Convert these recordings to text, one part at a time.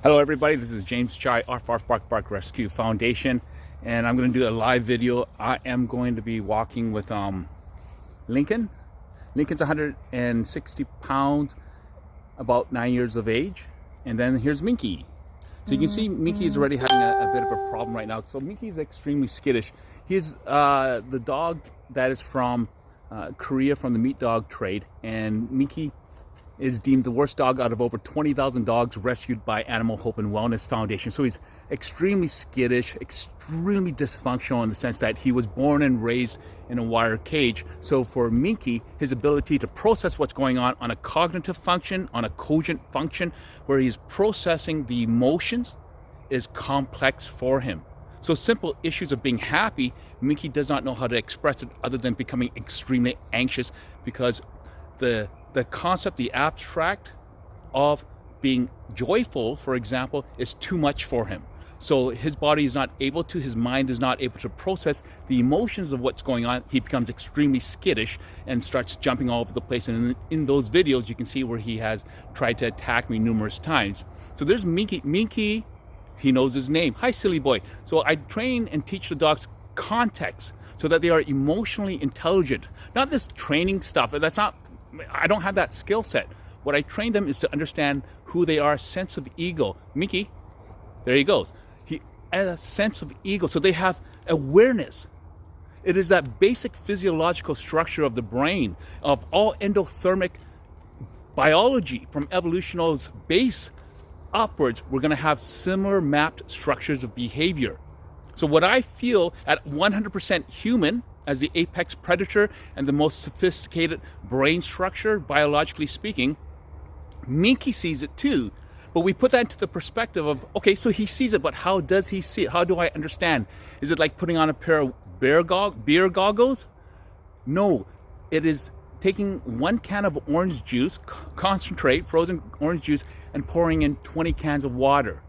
Hello everybody, this is James Chai, Arf Arf Bark Bark Rescue Foundation, and I'm going to do a live video. I am going to be walking with Lincoln. Lincoln's 160 pounds, about 9 years of age, and then here's Mingki. So you can see Mingki is already having a bit of a problem right now. So Mingki is extremely skittish. He's the dog that is from Korea, from the meat dog trade, and Mingki is deemed the worst dog out of over 20,000 dogs rescued by Animal Hope and Wellness Foundation. So he's extremely skittish, extremely dysfunctional in the sense that he was born and raised in a wire cage. So for Mingki, his ability to process what's going on a cognitive function, on a cogent function, where he's processing the emotions, is complex for him. So simple issues of being happy, Mingki does not know how to express it other than becoming extremely anxious, because the concept, the abstract of being joyful, for example, is too much for him. So his body is not able to, his mind is not able to process the emotions of what's going on. He becomes extremely skittish and starts jumping all over the place. And in those videos, you can see where he has tried to attack me numerous times. So there's Mingki. Mingki, he knows his name. Hi, silly boy. So I train and teach the dogs context so that they are emotionally intelligent. Not this training stuff. That's not, I don't have that skill set. What I train them is to understand who they are, sense of ego. Mingki, there he goes. He has a sense of ego, so they have awareness. It is that basic physiological structure of the brain, of all endothermic biology from evolution's base upwards. We're going to have similar mapped structures of behavior. So what I feel at 100% human, as the apex predator and the most sophisticated brain structure, biologically speaking, Mingki sees it too. But we put that into the perspective of, okay, so he sees it, but how does he see it? How do I understand? Is it like putting on a pair of beer goggles? No, it is taking 1 can of orange juice, concentrate, frozen orange juice, and pouring in 20 cans of water.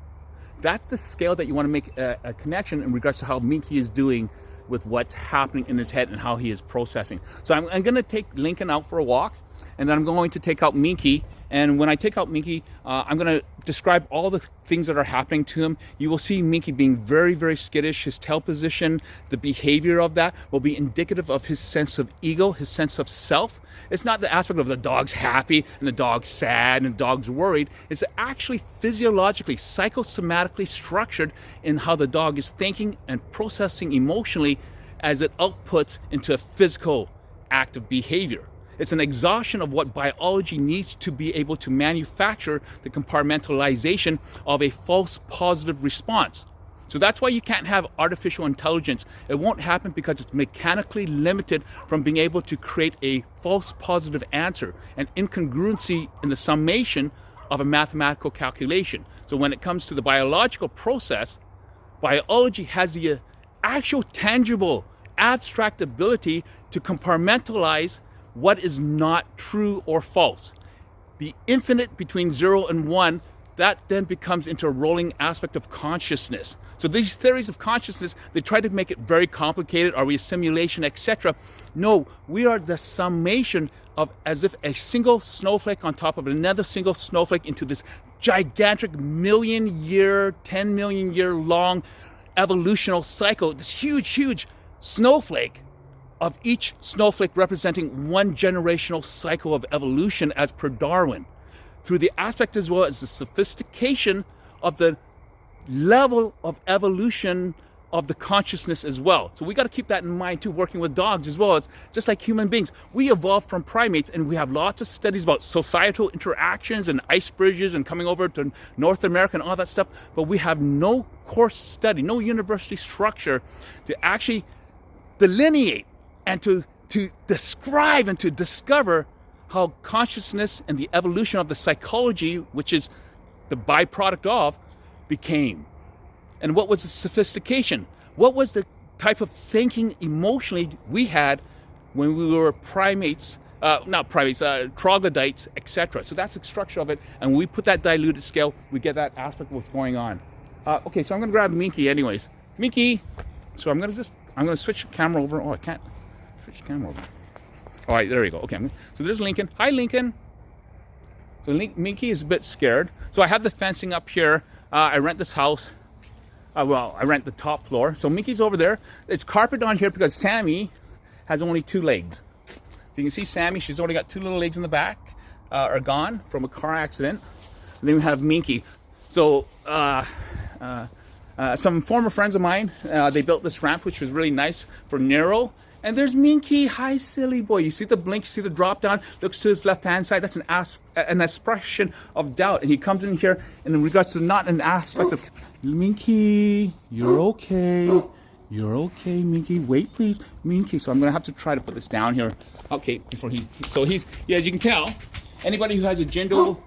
That's the scale that you want to make a connection in regards to how Mingki is doing with what's happening in his head and how he is processing. So I'm going to take Lincoln out for a walk, and then I'm going to take out Mingki. And when I take out Mingki, I'm going to describe all the things that are happening to him. You will see Mingki being very, very skittish. His tail position, the behavior of that will be indicative of his sense of ego, his sense of self. It's not the aspect of the dog's happy and the dog's sad and the dog's worried. It's actually physiologically, psychosomatically structured in how the dog is thinking and processing emotionally as it outputs into a physical act of behavior. It's an exhaustion of what biology needs to be able to manufacture the compartmentalization of a false positive response. So that's why you can't have artificial intelligence. It won't happen because it's mechanically limited from being able to create a false positive answer, an incongruency in the summation of a mathematical calculation. So when it comes to the biological process, biology has the actual tangible, abstract ability to compartmentalize what is not true or false. The infinite between 0 and 1, that then becomes into a rolling aspect of consciousness. So these theories of consciousness, they try to make it very complicated. Are we a simulation, etc.? No, we are the summation of, as if a single snowflake on top of another single snowflake, into this gigantic 1,000,000-year, 10 million year long evolutional cycle, this huge, huge snowflake, of each snowflake representing one generational cycle of evolution as per Darwin, through the aspect as well as the sophistication of the level of evolution of the consciousness as well. So we got to keep that in mind too, working with dogs as well. As just like human beings, we evolved from primates, and we have lots of studies about societal interactions and ice bridges and coming over to North America and all that stuff, but we have no course study, no university structure to actually delineate and to describe and to discover how consciousness and the evolution of the psychology, which is the byproduct of, became. And what was the sophistication? What was the type of thinking emotionally we had when we were primates, troglodytes, etc. So that's the structure of it. And when we put that diluted scale, we get that aspect of what's going on. Okay, so I'm going to grab Mingki anyways. Mingki, so I'm going to switch the camera over. Oh, I can't switch the camera over. All right, there we go. Okay, so there's Lincoln. Hi, Lincoln. So Mingki is a bit scared. So I have the fencing up here I rent this house. Well, I rent the top floor. So Mingki's over there. It's carpet on here because Sammy has only 2 legs. So you can see Sammy, she's only got 2 little legs in the back, are gone from a car accident. And then we have Mingki. So some former friends of mine, they built this ramp, which was really nice for narrow. And there's Mingki. Hi, silly boy. You see the blink, you see the drop down, looks to his left-hand side. That's an expression of doubt. And he comes in here, and in regards to not an aspect of, Mingki, you're okay. You're okay, Mingki. Wait, please, Mingki. So I'm going to have to try to put this down here. Okay, before so he's, yeah, as you can tell, anybody who has a Jindo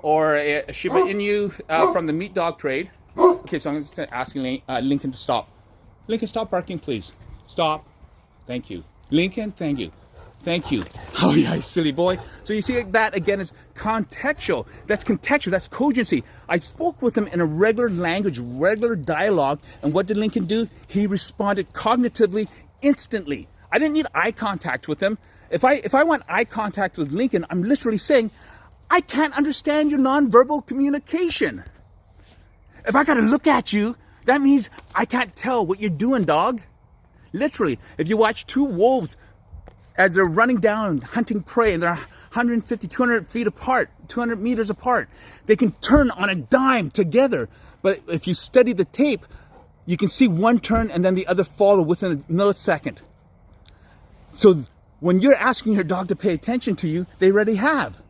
or a Shiba Inu from the meat dog trade. Okay, so I'm just asking Lincoln to stop. Lincoln, stop barking, please. Stop. Thank you. Lincoln, thank you. Thank you. Oh yeah, silly boy. So you see that again is contextual. That's contextual. That's cogency. I spoke with him in a regular language, regular dialogue, and what did Lincoln do? He responded cognitively, instantly. I didn't need eye contact with him. If I want eye contact with Lincoln, I'm literally saying, I can't understand your nonverbal communication. If I gotta look at you, that means I can't tell what you're doing, dog. Literally, if you watch 2 wolves as they're running down, hunting prey, and they're 150, 200 feet apart, 200 meters apart, they can turn on a dime together. But if you study the tape, you can see one turn and then the other follow within a millisecond. So when you're asking your dog to pay attention to you, they already have.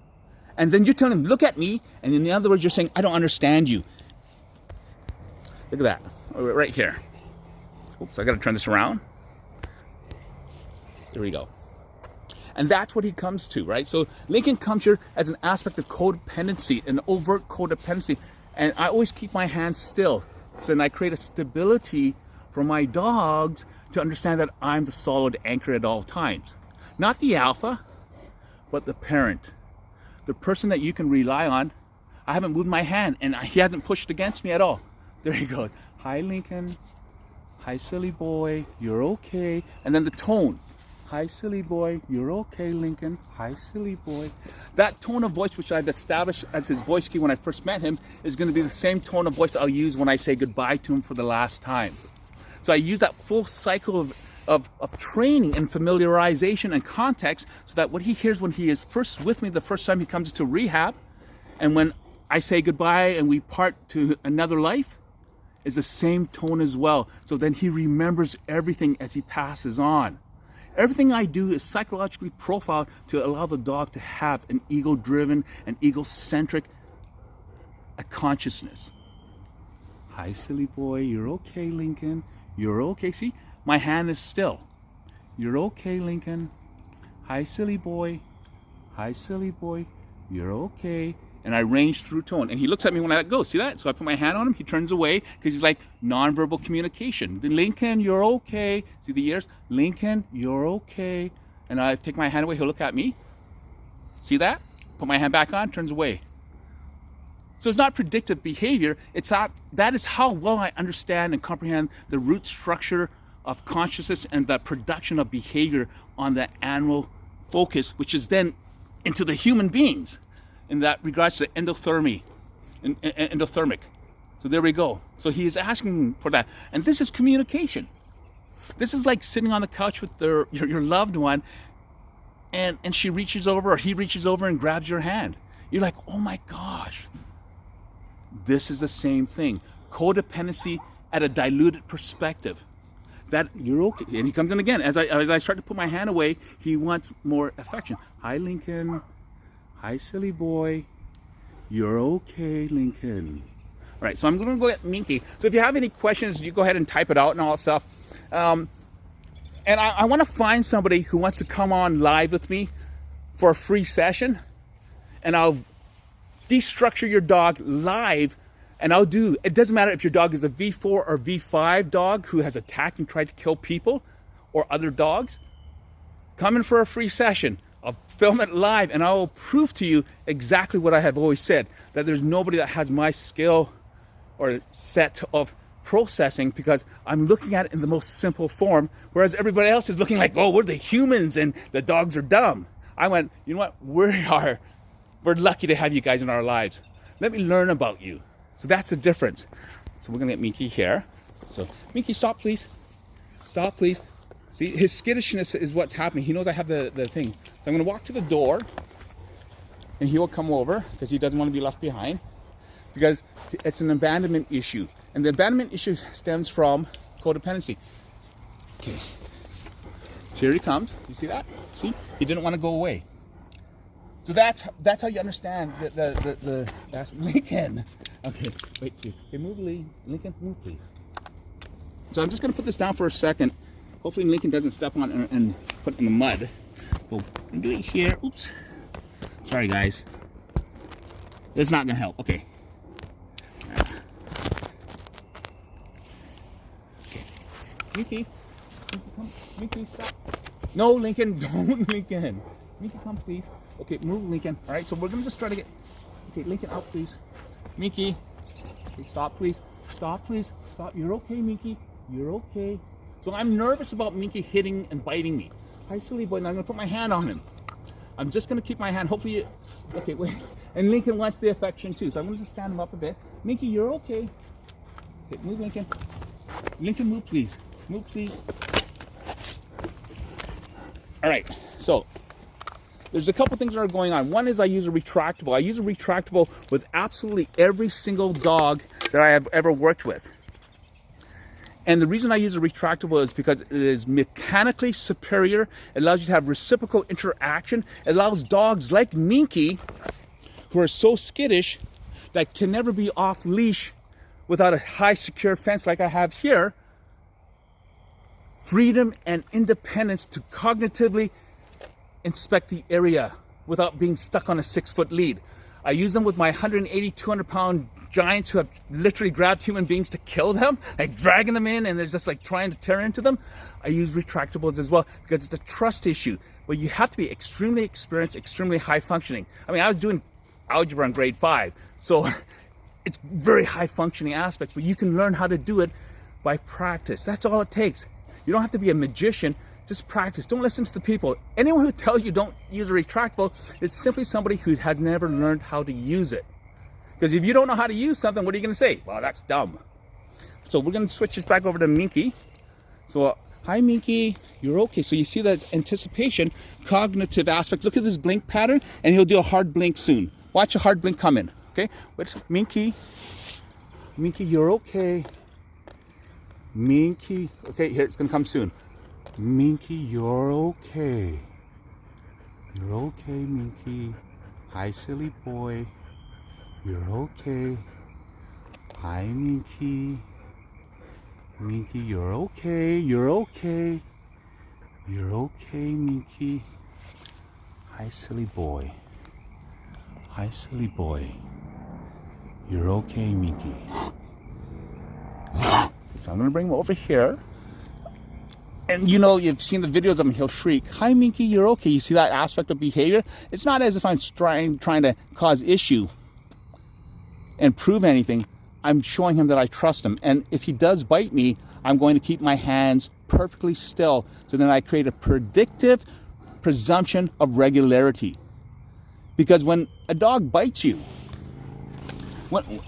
And then you're telling them, look at me. And in other words, you're saying, I don't understand you. Look at that, right here. Oops, I gotta turn this around. There we go. And that's what he comes to, right? So Lincoln comes here as an aspect of codependency, an overt codependency. And I always keep my hands still. So then I create a stability for my dogs to understand that I'm the solid anchor at all times. Not the alpha, but the parent. The person that you can rely on. I haven't moved my hand and he hasn't pushed against me at all. There he goes. Hi, Lincoln. Hi, silly boy. You're okay. And then the tone. Hi, silly boy. You're okay, Lincoln. Hi, silly boy. That tone of voice, which I've established as his voice key when I first met him, is going to be the same tone of voice I'll use when I say goodbye to him for the last time. So I use that full cycle of training and familiarization and context so that what he hears when he is first with me the first time he comes to rehab, and when I say goodbye and we part to another life, is the same tone as well. So then he remembers everything as he passes on. Everything I do is psychologically profiled to allow the dog to have an ego-driven and egocentric consciousness. Hi, silly boy. You're okay, Lincoln. You're okay. See, my hand is still. You're okay, Lincoln. Hi, silly boy. Hi, silly boy. You're okay. And I range through tone. And he looks at me when I let go. See that? So I put my hand on him. He turns away because he's like nonverbal communication. Lincoln, you're okay. See the ears? Lincoln, you're okay. And I take my hand away. He'll look at me. See that? Put my hand back on. Turns away. So it's not predictive behavior. That is how well I understand and comprehend the root structure of consciousness and the production of behavior on the animal focus, which is then into the human beings. In that regards to endothermic. So there we go. So he is asking for that. And this is communication. This is like sitting on the couch with your loved one and she reaches over or he reaches over and grabs your hand. You're like, oh my gosh. This is the same thing. Codependency at a diluted perspective. That you're okay. And he comes in again. As I start to put my hand away, he wants more affection. Hi, Lincoln. Hi, silly boy. You're okay, Lincoln. All right, so I'm going to go get Mingki. So if you have any questions, you go ahead and type it out and all that stuff. And I want to find somebody who wants to come on live with me for a free session. And I'll destructure your dog live. And it doesn't matter if your dog is a V4 or V5 dog who has attacked and tried to kill people or other dogs. Come in for a free session. I'll film it live and I will prove to you exactly what I have always said, that there's nobody that has my skill or set of processing because I'm looking at it in the most simple form, whereas everybody else is looking like, oh, we're the humans and the dogs are dumb. I went, you know what, we're lucky to have you guys in our lives. Let me learn about you So that's the difference. So we're gonna get Mingki here. So Mingki, stop please. Stop please. See, his skittishness is what's happening. He knows I have the thing. So I'm gonna walk to the door and he will come over because he doesn't want to be left behind, because it's an abandonment issue. And the abandonment issue stems from codependency. Okay. So here he comes. You see that? See? He didn't want to go away. So that's how you understand that's Lincoln. Okay, wait, please. Okay, move, Lincoln, move, please. So I'm just going to put this down for a second. Hopefully Lincoln doesn't step on it and put it in the mud. We'll do it here. Oops. Sorry, guys. That's not going to help. Okay. Okay. Mingki, stop. No, Lincoln, don't, Lincoln. Mingki, come, please. Okay, move, Lincoln. All right, so we're going to just try to get... Okay, Lincoln, out, please. Mingki. Okay, stop, please. Stop, please. Stop. You're okay, Mingki. You're okay. So I'm nervous about Mingki hitting and biting me. Hi, silly boy. Now I'm going to put my hand on him. I'm just going to keep my hand. Hopefully... Okay, wait. And Lincoln wants the affection, too. So I'm going to just stand him up a bit. Mingki, you're okay. Okay, move, Lincoln. Lincoln, move, please. Move, please. All right, so there's a couple things that are going on. One is I use a retractable. I use a retractable with absolutely every single dog that I have ever worked with. And the reason I use a retractable is because it is mechanically superior. It allows you to have reciprocal interaction. It allows dogs like Mingki, who are so skittish, that can never be off leash without a high secure fence like I have here, freedom and independence to cognitively inspect the area without being stuck on a 6-foot lead. I use them with my 180, 200-pound giants who have literally grabbed human beings to kill them, like dragging them in and they're just like trying to tear into them. I use retractables as well because it's a trust issue, but you have to be extremely experienced, extremely high functioning. I mean, I was doing algebra in grade 5, so it's very high functioning aspects, but you can learn how to do it by practice. That's all it takes. You don't have to be a magician, just practice. Don't listen to the people. Anyone who tells you don't use a retractable is simply somebody who has never learned how to use it. Because if you don't know how to use something, what are you going to say? Well, that's dumb. So we're going to switch this back over to Mingki. So, hi Mingki, you're okay. So you see that anticipation, cognitive aspect. Look at this blink pattern, and he'll do a hard blink soon. Watch a hard blink come in. Okay, what's Mingki? Mingki, you're okay. Mingki, okay, here, it's gonna come soon. Mingki, you're okay. You're okay, Mingki. Hi, silly boy. You're okay. Hi, Mingki. Mingki, you're okay. You're okay. You're okay, Mingki. Hi, silly boy. Hi, silly boy. You're okay, Mingki. So I'm going to bring him over here. And you know, you've seen the videos of him, he'll shriek, hi Mingki, you're okay. You see that aspect of behavior? It's not as if I'm trying to cause issue and prove anything. I'm showing him that I trust him. And if he does bite me, I'm going to keep my hands perfectly still. So then I create a predictive presumption of regularity. Because when a dog bites you, where am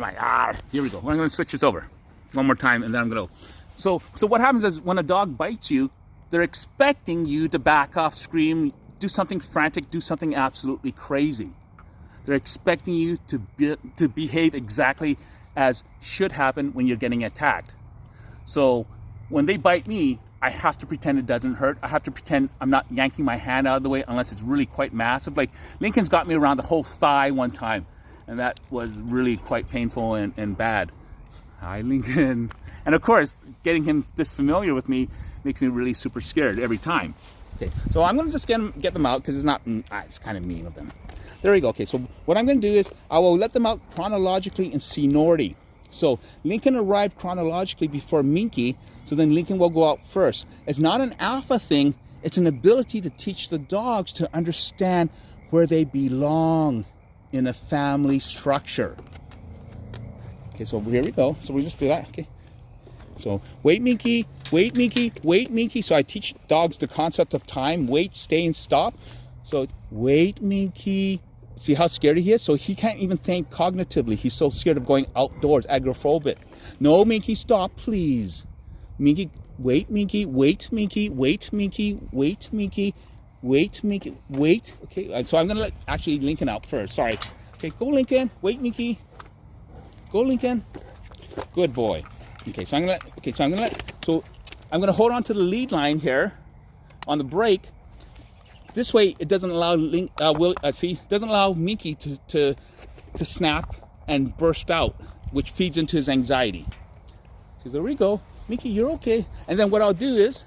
I? Ah, here we go. I'm going to switch this over one more time, and then I'm going to. So what happens is when a dog bites you, they're expecting you to back off, scream, do something frantic, do something absolutely crazy. They're expecting you to behave exactly as should happen when you're getting attacked. So when they bite me, I have to pretend it doesn't hurt. I have to pretend I'm not yanking my hand out of the way unless it's really quite massive. Like Lincoln's got me around the whole thigh one time, and that was really quite painful and bad. Hi, Lincoln. And of course, getting him this familiar with me makes me really super scared every time. Okay, so I'm gonna just get them out because it's kind of mean of them. There we go. Okay, so what I'm gonna do is I will let them out chronologically in seniority. So Lincoln arrived chronologically before Mingki, so then Lincoln will go out first. It's not an alpha thing, it's an ability to teach the dogs to understand where they belong in a family structure. Okay, so here we go. So we just do that, okay? So wait, Mingki, wait, Mingki, wait, Mingki. So I teach dogs the concept of time, wait, stay, and stop. So wait, Mingki, See how scared he is? So he can't even think cognitively. He's so scared of going outdoors, agoraphobic. No, Mingki, stop, please. Mingki, wait, Mingki, wait, Mingki, wait, Mingki, wait, Mingki, wait, Mingki, wait. Okay, so I'm gonna let actually Lincoln out first. Sorry. Okay, go Lincoln. Wait, Mingki. Go Lincoln. Good boy. Okay, so I'm gonna hold on to the lead line here on the brake. This way, it doesn't allow doesn't allow Mingki to snap and burst out, which feeds into his anxiety. So there we go, Mingki, you're okay. And then what I'll do is,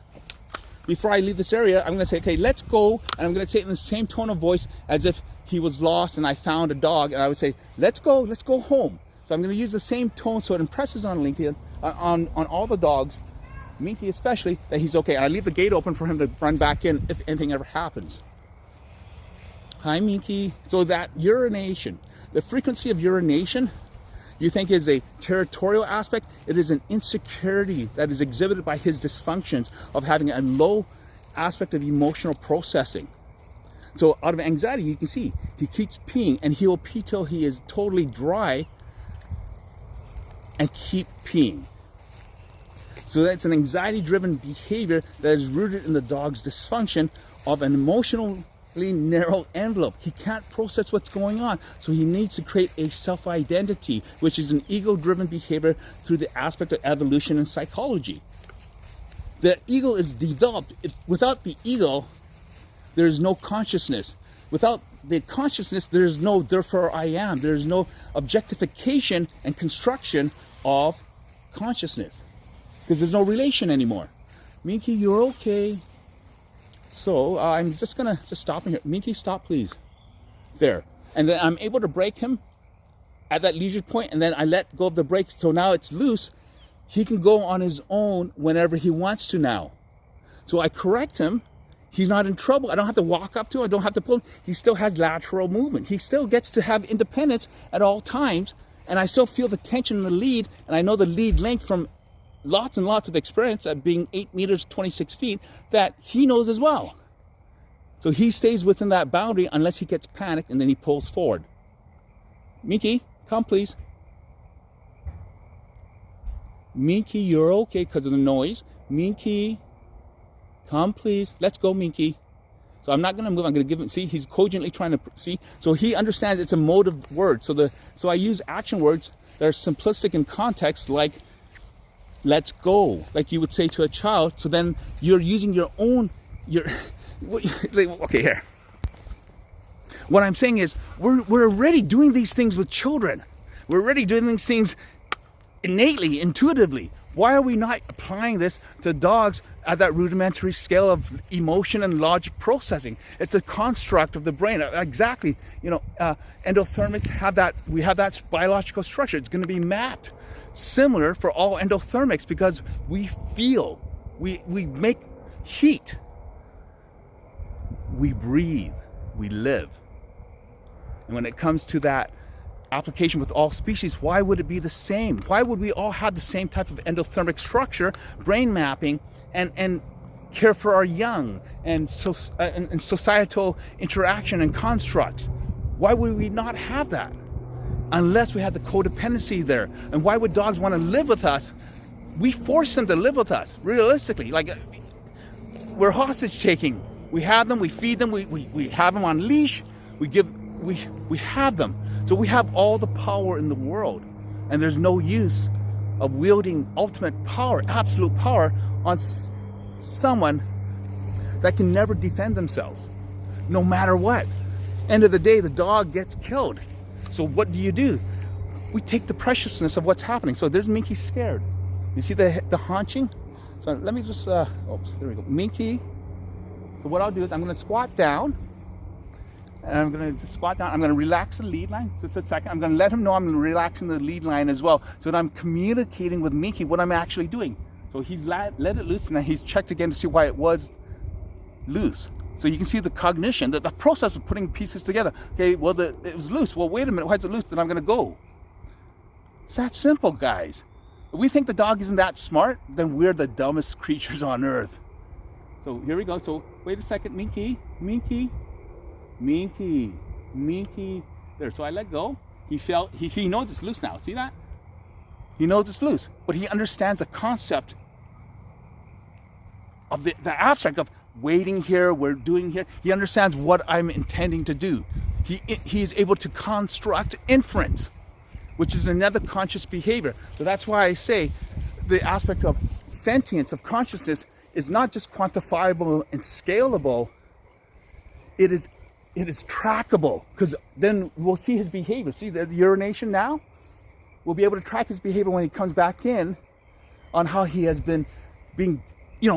before I leave this area, I'm gonna say, okay, let's go, and I'm gonna say it in the same tone of voice as if he was lost and I found a dog, and I would say, let's go home. So I'm gonna use the same tone so it impresses on Lincoln, on all the dogs, Mingki especially, that he's okay. And I leave the gate open for him to run back in if anything ever happens. Hi, Mingki. So that urination, the frequency of urination, you think is a territorial aspect. It is an insecurity that is exhibited by his dysfunctions of having a low aspect of emotional processing. So out of anxiety, you can see he keeps peeing, and he will pee till he is totally dry and keep peeing. So that's an anxiety-driven behavior that is rooted in the dog's dysfunction of an emotionally narrow envelope. He can't process what's going on, so he needs to create a self-identity, which is an ego-driven behavior through the aspect of evolution and psychology. The ego is developed. Without the ego, there is no consciousness. Without the consciousness, there is no therefore I am. There is no objectification and construction of consciousness, because there's no relation anymore. Mingki, you're okay. So I'm just gonna stop him here. Mingki, stop, please. There. And then I'm able to break him at that leisure point, and then I let go of the brake. So now it's loose. He can go on his own whenever he wants to now. So I correct him. He's not in trouble. I don't have to walk up to him. I don't have to pull him. He still has lateral movement. He still gets to have independence at all times. And I still feel the tension in the lead. And I know the lead length from lots and lots of experience at being 8 meters, 26 feet, that he knows as well. So he stays within that boundary unless he gets panicked, and then he pulls forward. Mingki, come please. Mingki, you're okay because of the noise. Mingki, come please. Let's go, Mingki. So I'm not going to move. I'm going to give him, see, he's cogently trying to, see. So he understands it's a motive word. So I use action words that are simplistic in context, like let's go, like you would say to a child. So then you're using your own, okay, here. What I'm saying is we're already doing these things with children. We're already doing these things innately, intuitively. Why are we not applying this to dogs at that rudimentary scale of emotion and logic processing? It's a construct of the brain. Exactly. Endothermics have that. We have that biological structure. It's going to be mapped similar for all endothermics, because we feel, we make heat, we breathe, we live. And when it comes to that application with all species, why would it be the same? Why would we all have the same type of endothermic structure, brain mapping, and care for our young, and societal interaction and constructs? Why would we not have that? Unless we have the codependency there. And why would dogs want to live with us? We force them to live with us, realistically. Like, we're hostage taking. We have them, we feed them, we have them on leash, we have them. So we have all the power in the world, and there's no use of wielding ultimate power, absolute power, on someone that can never defend themselves, no matter what. End of the day, the dog gets killed. So what do? We take the preciousness of what's happening. So there's Mingki scared. You see the haunching? So let me just, oops, there we go. Mingki. So what I'll do is I'm going to squat down. And I'm going to just squat down. I'm going to relax the lead line. Just a second. I'm going to let him know I'm relaxing the lead line as well, so that I'm communicating with Mingki what I'm actually doing. So he's let it loose, and then he's checked again to see why it was loose. So you can see the cognition, the process of putting pieces together. Okay, well, it was loose. Well, wait a minute. Why is it loose? Then I'm going to go. It's that simple, guys. If we think the dog isn't that smart, then we're the dumbest creatures on earth. So here we go. So wait a second, Mingki. Mingki. Mingki. Mingki, there. So I let go. He felt, he knows it's loose now. See that? He knows it's loose, but he understands the concept of the abstract of waiting here, we're doing here. He understands what I'm intending to do. He is able to construct inference, which is another conscious behavior. So that's why I say the aspect of sentience, of consciousness, is not just quantifiable and scalable. It is trackable, because then we'll see his behavior. See the urination now? We'll be able to track his behavior when he comes back in on how he has been being,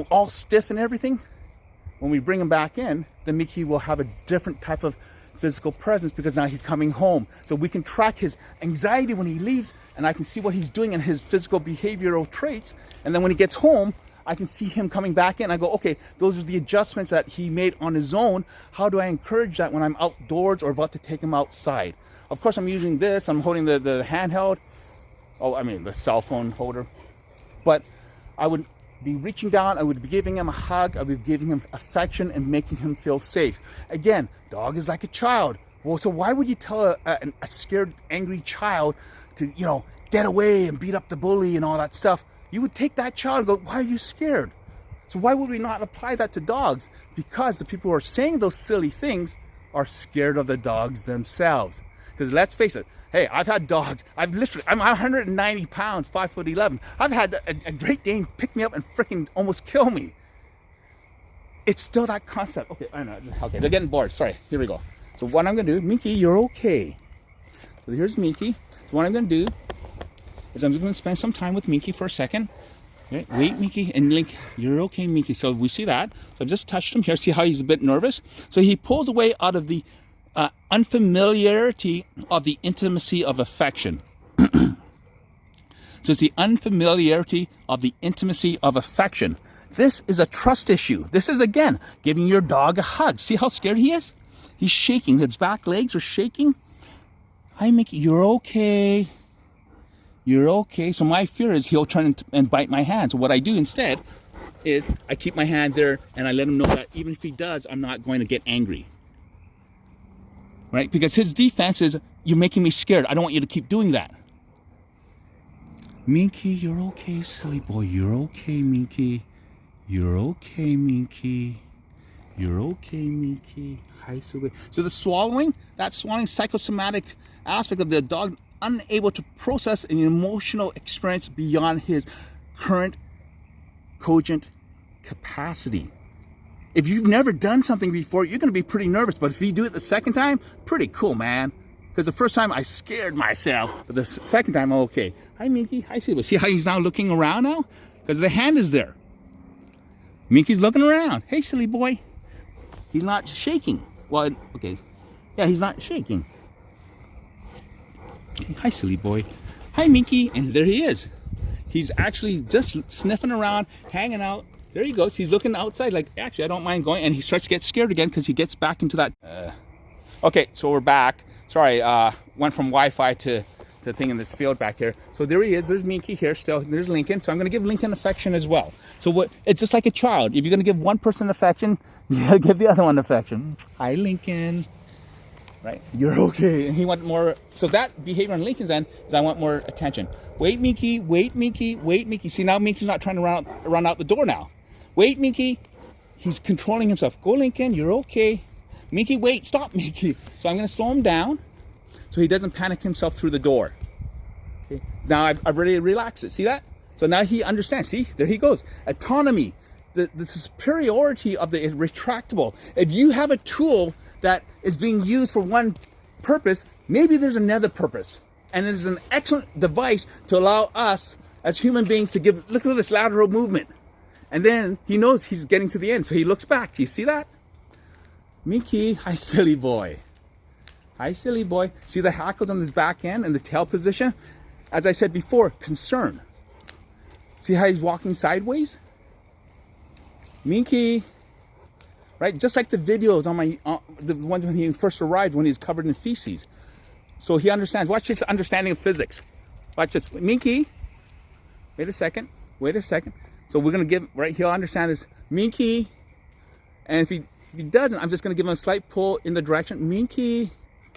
all stiff and everything. When we bring him back in, then Mingki will have a different type of physical presence, because now he's coming home. So we can track his anxiety when he leaves, and I can see what he's doing in his physical behavioral traits. And then when he gets home, I can see him coming back in. I go, okay, those are the adjustments that he made on his own. How do I encourage that when I'm outdoors or about to take him outside? Of course, I'm using this. I'm holding the handheld. The cell phone holder. But I would be reaching down. I would be giving him a hug. I would be giving him affection and making him feel safe. Again, dog is like a child. Well, so why would you tell a scared, angry child to, get away and beat up the bully and all that stuff? You would take that child and go, why are you scared? So why would we not apply that to dogs? Because the people who are saying those silly things are scared of the dogs themselves. Because let's face it, hey, I've had dogs. I'm 190 pounds, 5'11". I've had a Great Dane pick me up and freaking almost kill me. It's still that concept. Okay, I know. Okay, they're getting bored. Sorry, here we go. So what I'm going to do, Mingki, you're okay. So here's Mingki. So what I'm going to do is I'm just going to spend some time with Mingki for a second. Okay, wait, Mingki, and Link, you're okay, Mingki. So we see that. So I've just touched him here. See how he's a bit nervous? So he pulls away out of the unfamiliarity of the intimacy of affection. So it's the unfamiliarity of the intimacy of affection. This is a trust issue. This is, again, giving your dog a hug. See how scared he is? He's shaking. His back legs are shaking. Hi, Mingki, you're okay. You're okay. So my fear is he'll turn and bite my hand. So what I do instead is I keep my hand there and I let him know that even if he does, I'm not going to get angry. Right? Because his defense is, you're making me scared. I don't want you to keep doing that. Mingki, you're okay, silly boy. You're okay, Mingki. You're okay, Mingki. You're okay, Mingki. Hi, silly. So the swallowing, that swallowing psychosomatic aspect of the dog unable to process an emotional experience beyond his current cogent capacity. If you've never done something before, you're going to be pretty nervous. But if you do it the second time, pretty cool, man. Because the first time I scared myself, but the second time I'm okay. Hi, Mingki. Hi, Silver. See how he's now looking around now? Because the hand is there. Mingki's looking around. Hey, silly boy. He's not shaking. Well, okay. Yeah, he's not shaking. Hi, silly boy. Hi, Mingki. And there he is. He's actually just sniffing around, hanging out. There he goes. He's looking outside like, actually, I don't mind going. And he starts to get scared again because he gets back into that. Okay, so we're back. Sorry, went from Wi-Fi to the thing in this field back here. So there he is. There's Mingki here still. There's Lincoln. So I'm going to give Lincoln affection as well. So it's just like a child. If you're going to give one person affection, you got to give the other one affection. Hi, Lincoln. Right? You're okay. And he wants more. So that behavior on Lincoln's end is I want more attention. Wait, Mingki. Wait, Mingki. Wait, Mingki. See, now Minki's not trying to run out the door now. Wait, Mingki. He's controlling himself. Go, Lincoln. You're okay. Mingki, wait. Stop, Mingki. So I'm going to slow him down so he doesn't panic himself through the door. Okay. Now I've already relaxed it. See that? So now he understands. See, there he goes. Autonomy. The superiority of the retractable. If you have a tool that is being used for one purpose, maybe there's another purpose. And it is an excellent device to allow us as human beings to give, look at this lateral movement. And then he knows he's getting to the end. So he looks back. Do you see that? Mingki, hi, silly boy. Hi, silly boy. See the hackles on his back end and the tail position? As I said before, concern. See how he's walking sideways? Mingki, right? Just like the videos on the ones when he first arrived, when he's covered in feces. So he understands. Watch his understanding of physics. Watch this. Mingki, wait a second. Wait a second. So we're going to give, right, he'll understand this. Mingki, and if he doesn't, I'm just going to give him a slight pull in the direction. Mingki,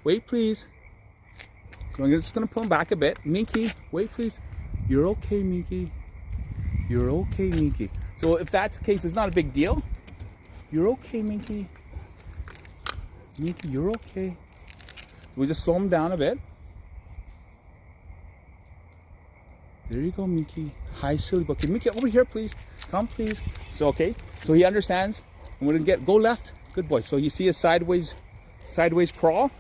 Wait, please. So I'm just gonna pull him back a bit. Mingki, wait, please. You're okay, Mingki. You're okay, Mingki. So if that's the case, it's not a big deal. You're okay, Mingki. Mingki, you're okay. So we just slow him down a bit. There you go, Mingki. Hi, silly boy. Okay, Mingki, over here, please. Come, please. So, okay. So he understands. And we're gonna go left. Good boy. So you see a sideways crawl.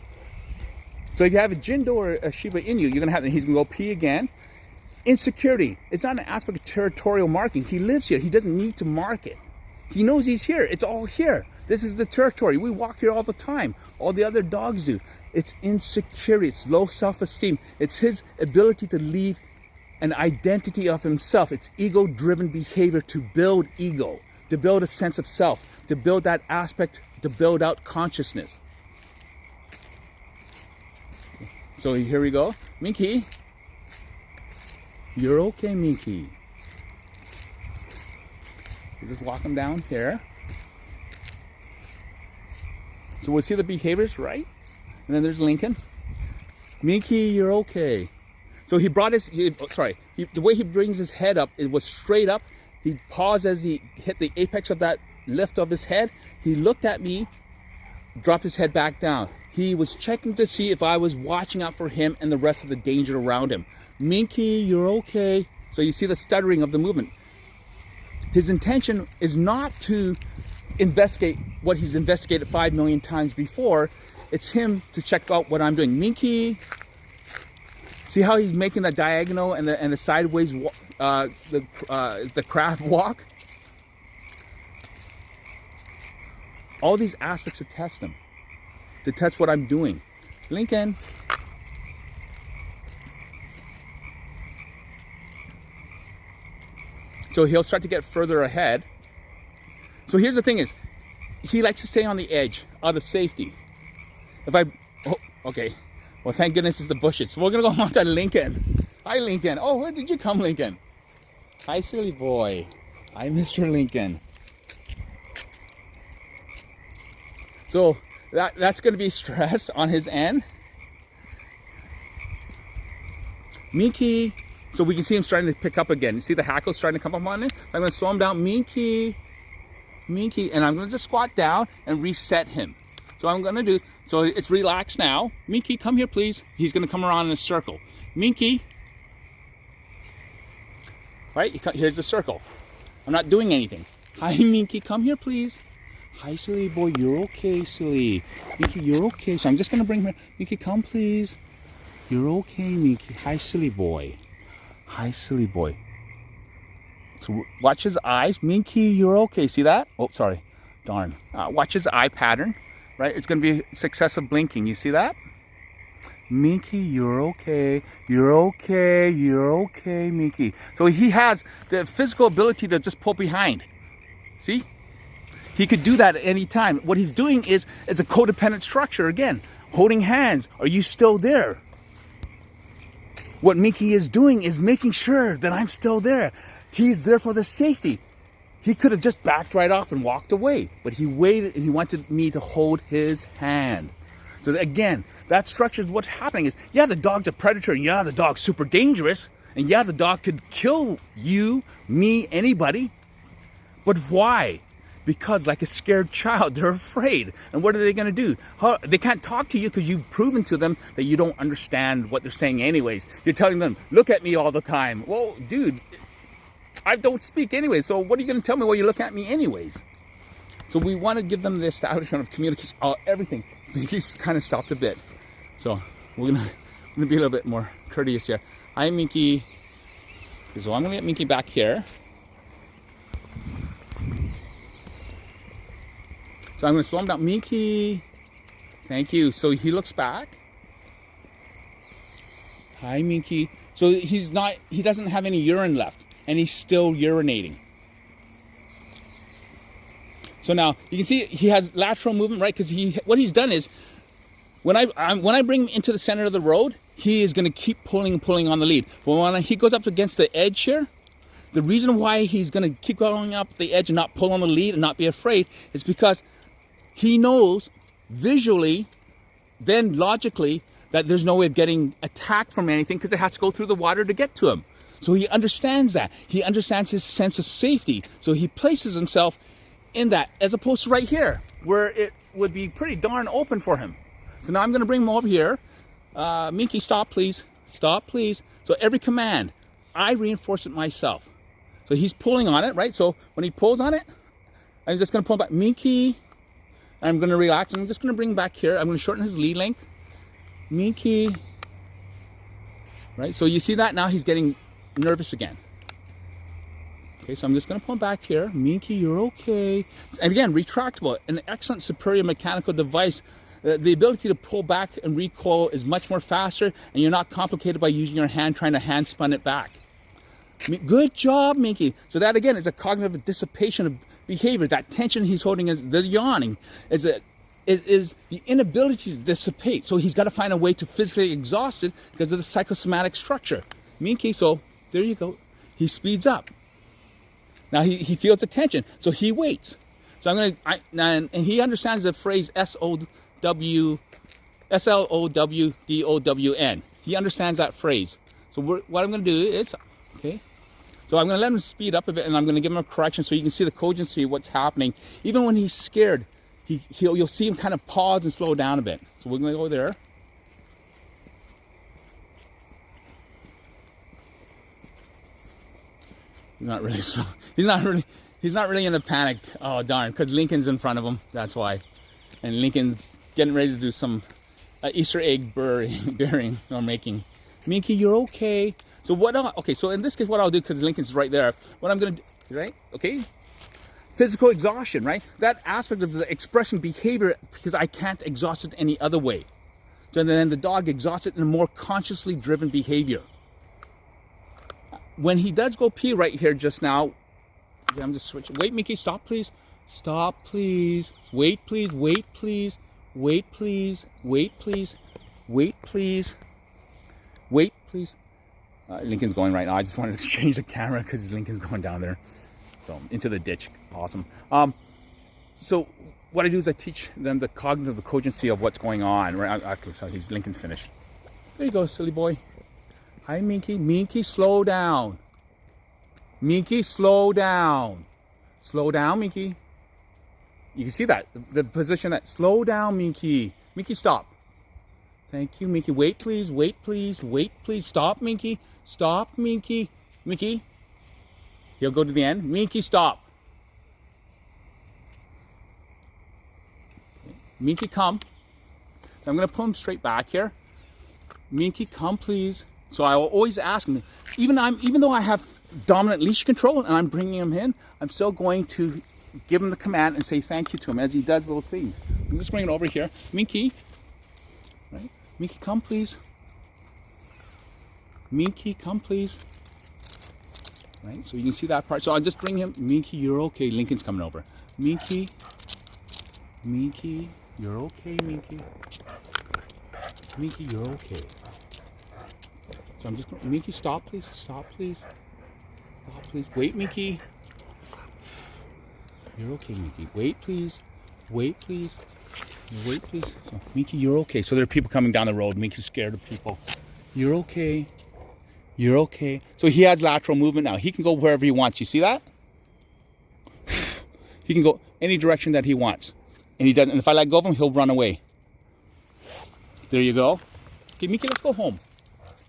So if you have a Jindo or a Shiba Inu, you're gonna have, he's gonna go pee again. Insecurity. It's not an aspect of territorial marking. He lives here. He doesn't need to mark it. He knows he's here. It's all here. This is the territory. We walk here all the time. All the other dogs do. It's insecurity. It's low self-esteem. It's his ability to leave an identity of himself. It's ego-driven behavior to build ego, to build a sense of self, to build that aspect, to build out consciousness. So here we go. Mingki. You're okay, Mingki. You just walk him down here. So we'll see the behaviors, right? And then there's Lincoln. Mingki, you're okay. So he brought his, the way he brings his head up, it was straight up. He paused as he hit the apex of that lift of his head. He looked at me, dropped his head back down. He was checking to see if I was watching out for him and the rest of the danger around him. Mingki, you're okay. So you see the stuttering of the movement. His intention is not to investigate what he's investigated 5 million times before. It's him to check out what I'm doing. Mingki, see how he's making that diagonal and the sideways, the crab walk? All these aspects to test him, to test what I'm doing. Lincoln. So he'll start to get further ahead. So here's the thing is, he likes to stay on the edge, out of safety. Okay. Well, thank goodness it's the bushes. So we're gonna go on to Lincoln. Hi, Lincoln. Oh, where did you come, Lincoln? Hi, silly boy. Hi, Mr. Lincoln. So that's gonna be stress on his end. Mingki. So we can see him starting to pick up again. You see the hackles starting to come up on it? I'm gonna slow him down. Mingki, Mingki, and I'm gonna just squat down and reset him. So I'm gonna do, so it's relaxed now. Mingki, come here, please. He's gonna come around in a circle. Mingki, right, here's the circle. I'm not doing anything. Hi, Mingki, come here, please. Hi, silly boy, you're okay, silly. Mingki, you're okay. So I'm just gonna bring him, Mingki, come, please. You're okay, Mingki. Hi, silly boy. Hi, silly boy. So watch his eyes. Mingki, you're okay. See that? Oh, sorry. Darn. Watch his eye pattern, right? It's going to be successive blinking. You see that? Mingki, you're okay. You're okay. You're okay, Mingki. So he has the physical ability to just pull behind. See? He could do that at any time. What he's doing is a codependent structure. Again, holding hands. Are you still there? What Mingki is doing is making sure that I'm still there. He's there for the safety. He could have just backed right off and walked away, but he waited and he wanted me to hold his hand. So again, that structure is what's happening is, yeah, the dog's a predator, and yeah, the dog's super dangerous, and yeah, the dog could kill you, me, anybody. But why? Because like a scared child, they're afraid. And what are they going to do? They can't talk to you because you've proven to them that you don't understand what they're saying anyways. You're telling them, look at me all the time. Well, dude, I don't speak anyways. So what are you going to tell me while you look at me anyways? So we want to give them the establishment of communication, everything. He's kind of stopped a bit. So we're going to be a little bit more courteous here. Hi, Mingki. So I'm going to get Mingki back here. So I'm going to slow him down. Mingki, thank you. So he looks back. Hi, Mingki. So he doesn't have any urine left, and he's still urinating. So now you can see he has lateral movement, right? Because what he's done is, when I bring him into the center of the road, he is going to keep pulling and pulling on the lead. But when he goes up against the edge here, the reason why he's going to keep going up the edge and not pull on the lead and not be afraid is because he knows visually then logically that there's no way of getting attacked from anything because it has to go through the water to get to him. So he understands that. He understands his sense of safety. So he places himself in that, as opposed to right here, where it would be pretty darn open for him. So now I'm going to bring him over here. Mingki, stop, please. Stop, please. So every command, I reinforce it myself. So he's pulling on it, right? So when he pulls on it, I'm just going to pull him back. Mingki, I'm going to relax. I'm just going to bring him back here. I'm going to shorten his lead length. Mingki. Right? So you see that? Now he's getting nervous again. Okay, so I'm just going to pull him back here. Mingki, you're okay. And again, retractable, an excellent superior mechanical device. The ability to pull back and recoil is much more faster, and you're not complicated by using your hand trying to hand spun it back. Good job, Mingki. So that again is a cognitive dissipation of behavior. That tension he's holding, is the yawning, is the inability to dissipate. So he's got to find a way to physically exhaust it because of the psychosomatic structure. Mingki, so there you go. He speeds up. Now he feels the tension, so he waits. So and he understands the phrase SLOWDOWN. He understands that phrase. So what I'm going to do is, okay, so I'm going to let him speed up a bit, and I'm going to give him a correction so you can see the cogency of what's happening. Even when he's scared, you'll see him kind of pause and slow down a bit. So we're going to go there. He's not really slow. He's not really in a panic. Oh darn, because Lincoln's in front of him. That's why. And Lincoln's getting ready to do some Easter egg burying or making. Mingki, you're okay. So so in this case, what I'll do, because Lincoln's right there, what I'm gonna do, right? Okay. Physical exhaustion, right? That aspect of the expressing behavior, because I can't exhaust it any other way. So then the dog exhausts it in a more consciously driven behavior. When he does go pee right here just now, okay, I'm just switching. Wait, Mingki, stop, please. Stop, please. Wait, please. Wait, please. Wait, please. Wait, please. Wait, please. Wait, please. Lincoln's going right now. I just wanted to change the camera because Lincoln's going down there. So into the ditch. Awesome. So what I do is I teach them the cognitive, the cogency of what's going on. Right? Okay, so Lincoln's finished. There you go, silly boy. Hi, Mingki. Mingki, slow down. Mingki, slow down. Slow down, Mingki. You can see that, the position that, slow down, Mingki. Mingki, stop. Thank you, Mingki. Wait, please. Wait, please. Wait, please. Stop, Mingki. Stop, Mingki. Mingki. He'll go to the end. Mingki, stop. Okay. Mingki, come. So I'm going to pull him straight back here. Mingki, come, please. So I will always ask him, even though I have dominant leash control and I'm bringing him in, I'm still going to give him the command and say thank you to him as he does those things. I'm just bringing it over here. Mingki, right? Mingki, come please. Mingki, come please. Right? So you can see that part. So I'll just bring him. Mingki, you're okay. Lincoln's coming over. Mingki, Mingki, you're okay, Mingki. Mingki, you're okay. So I'm just, Mingki, stop please, stop please. Stop please. Wait, Mingki. You're okay, Mingki. Wait please. Wait please. Wait please. So, Mingki, you're okay. So there are people coming down the road. Mingki's scared of people. You're okay. You're okay. So he has lateral movement now. He can go wherever he wants. You see that? He can go any direction that he wants. And he doesn't. And if I let go of him, he'll run away. There you go. Okay, Mingki, let's go home.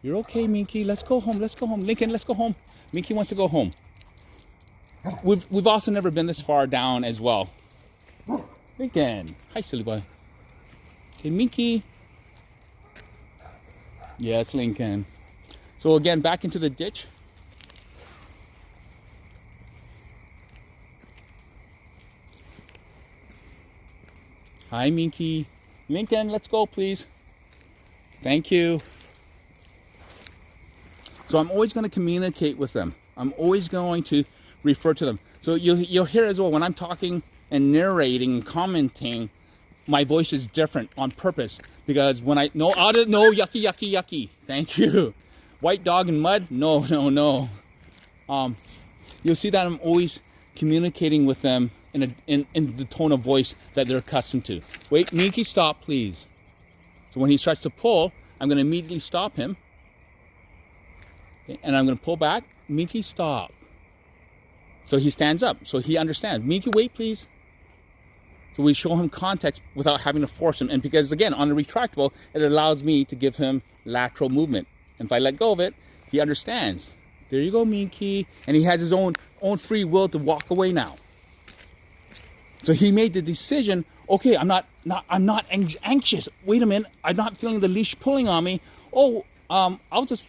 You're okay, Mingki. Let's go home. Let's go home. Lincoln, let's go home. Mingki wants to go home. We've also never been this far down as well. Lincoln. Hi, silly boy. Okay, Mingki. Yes, Lincoln. So again, back into the ditch. Hi, Mingki. Lincoln, let's go, please. Thank you. So I'm always going to communicate with them. I'm always going to refer to them. So you'll hear as well when I'm talking and narrating and commenting, my voice is different on purpose because when no yucky, yucky, yucky. Thank you. White dog in mud? No. You'll see that I'm always communicating with them in the tone of voice that they're accustomed to. Wait, Mingki, stop, please. So when he starts to pull, I'm going to immediately stop him. Okay, and I'm going to pull back. Mingki, stop. So he stands up. So he understands. Mingki, wait, please. So we show him context without having to force him. And because, again, on the retractable, it allows me to give him lateral movement. And if I let go of it, he understands. There you go, Mingki. And he has his own free will to walk away now. So he made the decision, okay, I'm not anxious. Wait a minute, I'm not feeling the leash pulling on me. Oh, I'll just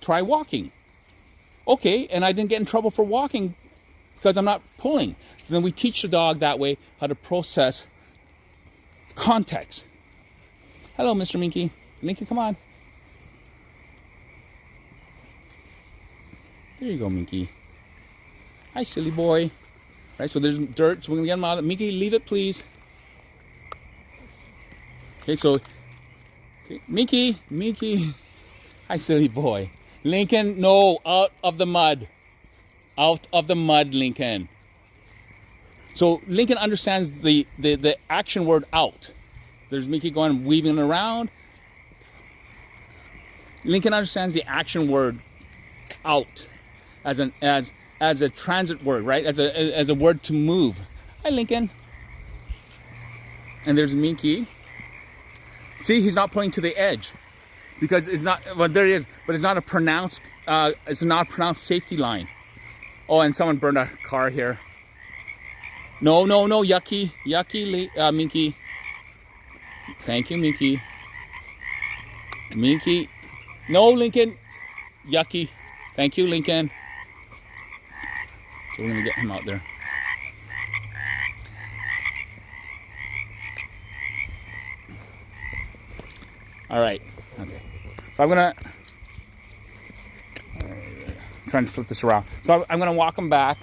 try walking. Okay, and I didn't get in trouble for walking because I'm not pulling. So then we teach the dog that way how to process context. Hello, Mr. Mingki. Mingki, come on. There you go, Mingki. Hi, silly boy. Right, so there's dirt, so we're gonna get him out of it. Mingki, leave it, please. Okay, so, okay, Mingki. Hi, silly boy. Lincoln, no, out of the mud. Out of the mud, Lincoln. So Lincoln understands the action word out. There's Mingki going, weaving around. Lincoln understands the action word out as a transit word, right? As a word to move. Hi, Lincoln. And there's Mingki. See, he's not pointing to the edge because it's not. Well, there he is, but it's not a pronounced. It's not a pronounced safety line. Oh, and someone burned a car here. No, yucky, Mingki. Thank you, Mingki. Mingki. No, Lincoln. Yucky. Thank you, Lincoln. So we're gonna get him out there. All right. Okay. So I'm gonna trying to flip this around. So I'm gonna walk him back,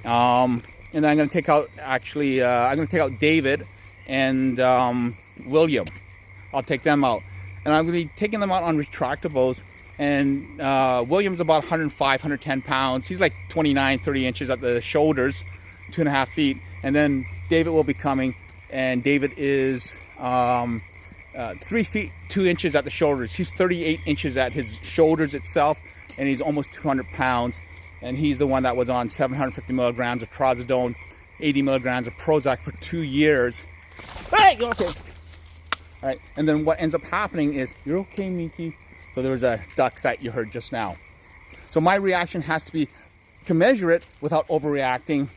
and then I'm gonna take out. Actually, I'm gonna take out David and William. I'll take them out, and I'm gonna be taking them out on retractables. And William's about 105, 110 pounds. He's like 29, 30 inches at the shoulders, 2.5 feet. And then David will be coming, and David is 3 feet 2 inches at the shoulders. He's 38 inches at his shoulders itself, and he's almost 200 pounds. And he's the one that was on 750 milligrams of trazodone, 80 milligrams of Prozac for 2 years. Hey, okay. All right, and then what ends up happening is, you're okay, Mingki. So there was a duck that you heard just now. So my reaction has to be to measure it without overreacting.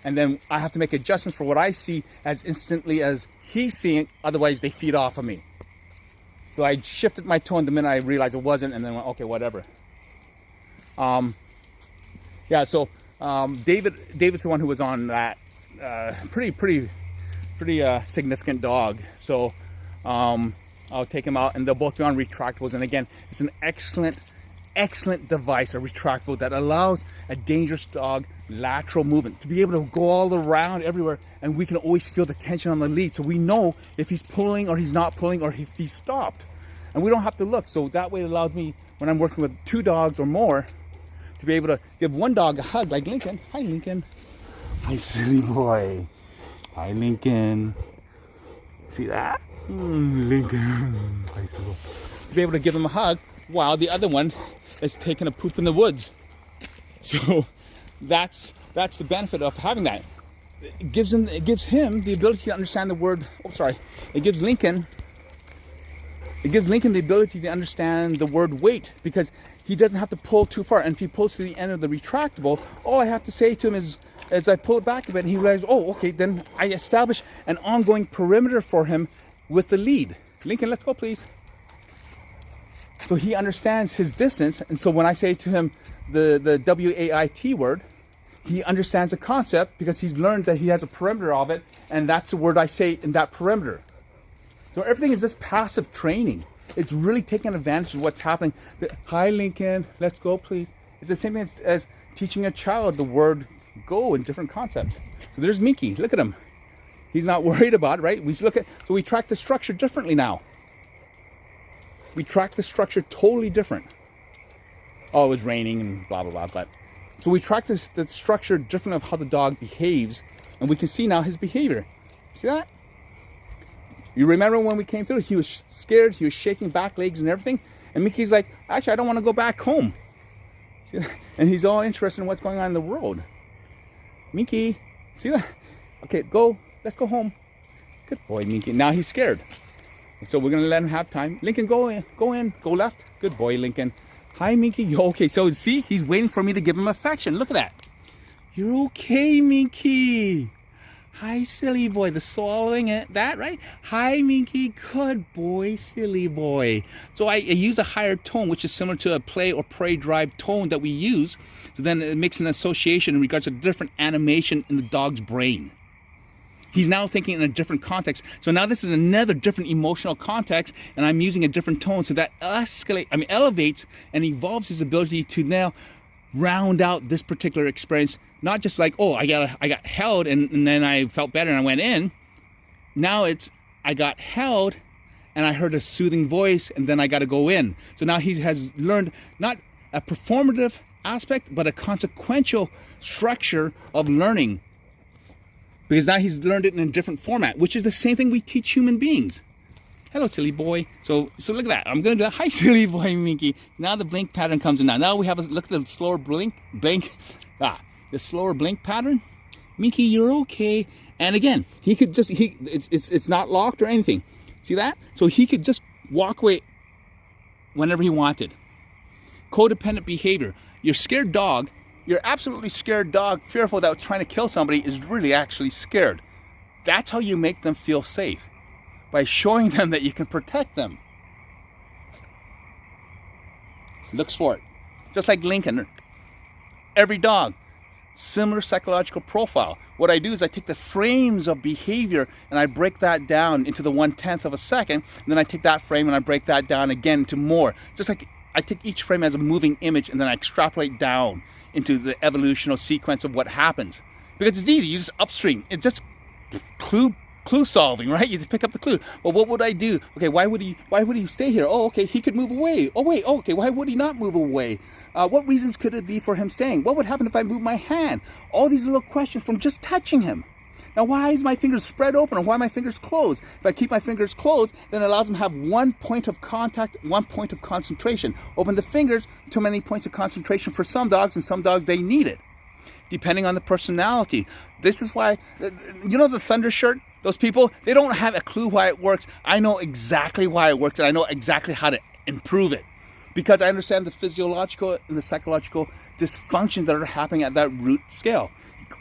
And then I have to make adjustments for what I see as instantly as he's seeing. Otherwise, they feed off of me. So I shifted my tone the minute I realized it wasn't, and then went, okay, whatever. Yeah, so David's the one who was on that pretty significant dog. So I'll take him out, and they'll both be on retractables. And again, it's an excellent device, a retractable that allows a dangerous dog lateral movement to be able to go all around everywhere, and we can always feel the tension on the lead, so we know if he's pulling or he's not pulling, or if he's stopped, and we don't have to look. So that way it allows me, when I'm working with 2 dogs or more, to be able to give one dog a hug, like Lincoln. Hi, Lincoln. Hi, silly boy. Hi, Lincoln. See that? Lincoln. To be able to give him a hug while the other one is taking a poop in the woods. So that's the benefit of having that. It gives him the ability to understand the word. Oh, sorry. It gives Lincoln the ability to understand the word wait, because he doesn't have to pull too far. And if he pulls to the end of the retractable, all I have to say to him is, as I pull it back a bit, and he realizes, oh, okay, then I establish an ongoing perimeter for him with the lead. Lincoln, let's go, please. So he understands his distance, and so when I say to him the W-A-I-T word, he understands the concept because he's learned that he has a perimeter of it, and that's the word I say in that perimeter. So everything is just passive training. It's really taking advantage of what's happening. Hi, Lincoln, let's go, please. It's the same thing as teaching a child the word go in different concepts. So there's Mingki. Look at him. He's not worried about it, right? So we track the structure differently now. We track the structure totally different. Oh, it was raining and blah, blah, blah. But so we track the structure different of how the dog behaves, and we can see now his behavior. See that? You remember when we came through, he was scared, he was shaking back legs and everything. And Mingki's like, actually, I don't want to go back home. And he's all interested in what's going on in the world. Mingki, see that? Okay, let's go home. Good boy, Mingki. Now he's scared. So we're gonna let him have time. Lincoln, go in, go left. Good boy, Lincoln. Hi, Mingki. You okay? So see, he's waiting for me to give him affection. Look at that. You're okay, Mingki. Hi, silly boy. The swallowing it, that right? Hi, Mingki. Good boy, silly boy. So I use a higher tone, which is similar to a play or prey drive tone that we use. So then it makes an association in regards to different animation in the dog's brain. He's now thinking in a different context. So now this is another different emotional context, and I'm using a different tone. So that elevates and evolves his ability to now round out this particular experience. Not just like, oh, I got held and then I felt better and I went in. Now it's, I got held and I heard a soothing voice and then I got to go in. So now he has learned not a performative aspect, but a consequential structure of learning. Because now he's learned it in a different format, which is the same thing we teach human beings. Hello, silly boy. So look at that. I'm going to do that. Hi, silly boy, Mingki. Now the blink pattern comes in. Now we have a look at the slower blink. The slower blink pattern. Mingki, you're okay. And again, he could just, it's not locked or anything. See that? So he could just walk away whenever he wanted. Codependent behavior. Your scared dog, your absolutely scared dog, fearful that trying to kill somebody, is really actually scared. That's how you make them feel safe. By showing them that you can protect them. Looks for it. Just like Lincoln. Every dog, similar psychological profile. What I do is I take the frames of behavior and I break that down into the 1/10 of a second. And then I take that frame and I break that down again into more. Just like I take each frame as a moving image and then I extrapolate down into the evolutional sequence of what happens. Because it's easy, you just upstream. It's just clue solving, right? You just pick up the clue. Well, what would I do? Okay, why would he stay here? Oh, okay, he could move away. Oh wait, okay, why would he not move away? What reasons could it be for him staying? What would happen if I move my hand? All these little questions from just touching him. Now, why is my fingers spread open or why are my fingers closed? If I keep my fingers closed, then it allows them to have one point of contact, one point of concentration. Open the fingers, too many points of concentration for some dogs, and some dogs, they need it, depending on the personality. This is why, you know the thunder shirt? Those people, they don't have a clue why it works. I know exactly why it works, and I know exactly how to improve it. Because I understand the physiological and the psychological dysfunctions that are happening at that root scale.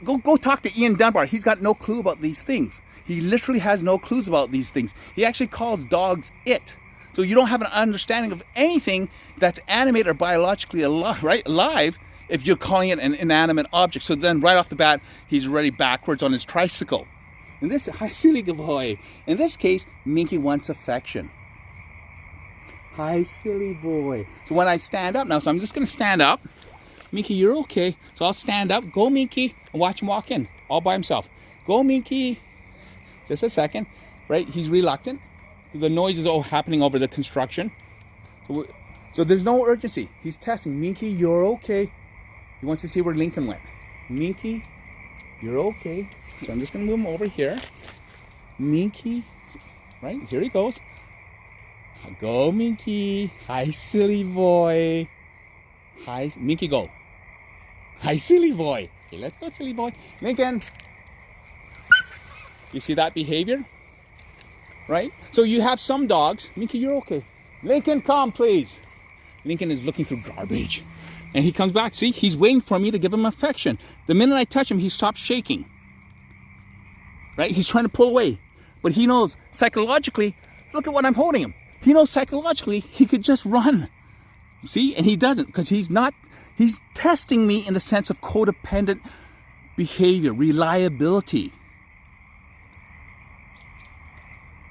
Go talk to Ian Dunbar. He's got no clue about these things. He literally has no clues about these things. He actually calls dogs it. So you don't have an understanding of anything that's animate or biologically alive if you're calling it an inanimate object. So then right off the bat, he's already backwards on his tricycle. In this, hi, silly boy. In this case, Mingki wants affection. Hi, silly boy. So when I stand up now, so I'm just going to stand up. Mingki, you're okay. So I'll stand up. Go, Mingki, and watch him walk in all by himself. Go, Mingki. Just a second. Right? He's reluctant. The noise is all happening over the construction. So there's no urgency. He's testing. Mingki, you're okay. He wants to see where Lincoln went. Mingki, you're okay. So I'm just going to move him over here. Mingki. Right? Here he goes. Go, Mingki. Hi, silly boy. Hi, Mingki, go. Hi, silly boy. Okay, let's go, silly boy. Lincoln. You see that behavior? Right? So you have some dogs. Mingki, you're okay. Lincoln, come, please. Lincoln is looking through garbage. And he comes back. See, he's waiting for me to give him affection. The minute I touch him, he stops shaking. Right? He's trying to pull away. But he knows psychologically, look at what I'm holding him. He knows psychologically he could just run. See? And he doesn't, because he's testing me in the sense of codependent behavior, reliability.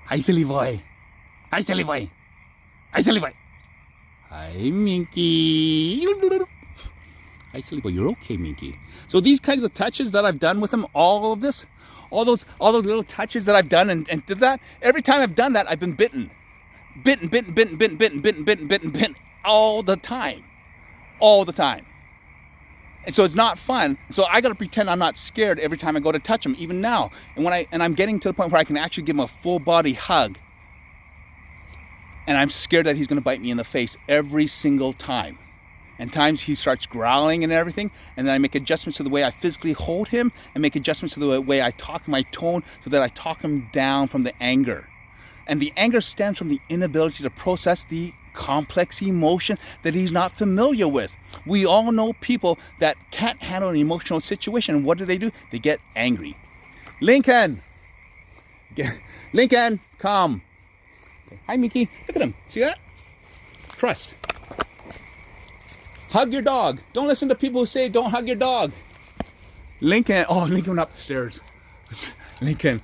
Hi, silly boy. Hi, silly boy. Hi, silly boy. Hi, Mingki. Hi, silly boy. You're okay, Mingki. So these kinds of touches that I've done with him, all those little touches that I've done and did that, every time I've done that, I've been bitten. Bitten. All the time. And so it's not fun. So I got to pretend I'm not scared every time I go to touch him, even now. And I'm getting to the point where I can actually give him a full body hug. And I'm scared that he's going to bite me in the face every single time. And times he starts growling and everything. And then I make adjustments to the way I physically hold him and make adjustments to the way I talk, my tone, so that I talk him down from the anger. And the anger stems from the inability to process the complex emotion that he's not familiar with. We all know people that can't handle an emotional situation. And what do? They get angry. Lincoln! Lincoln, come. Okay. Hi, Mingki. Look at him. See that? Trust. Hug your dog. Don't listen to people who say don't hug your dog. Lincoln. Oh, Lincoln went up the stairs. Lincoln.